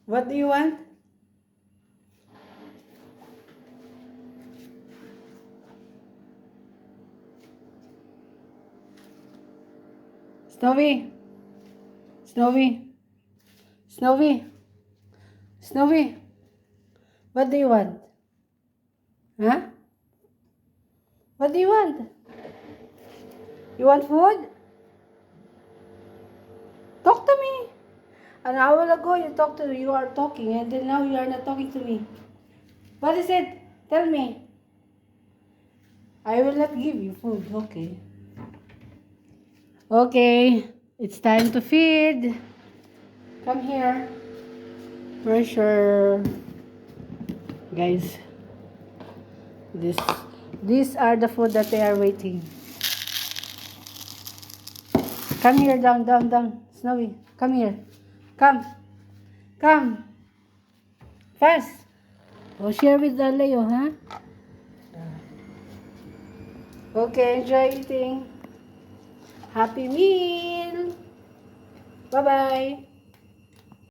What do you want? Snowy. Snowy. Snowy. Snowy. What do you want? Huh? What do you want? You want food? Talk to me. An hour ago you are talking and then now you are not talking to me. What is it? Tell me. I will not give you food. Okay. Okay. It's time to feed. Come here. Pressure. Guys. These are the food that they are waiting. Come here, down, down, down. Snowy, come here. Come. Come. Fast. Oh, share with the Leo, huh? Okay, enjoy eating. Happy meal. Bye-bye.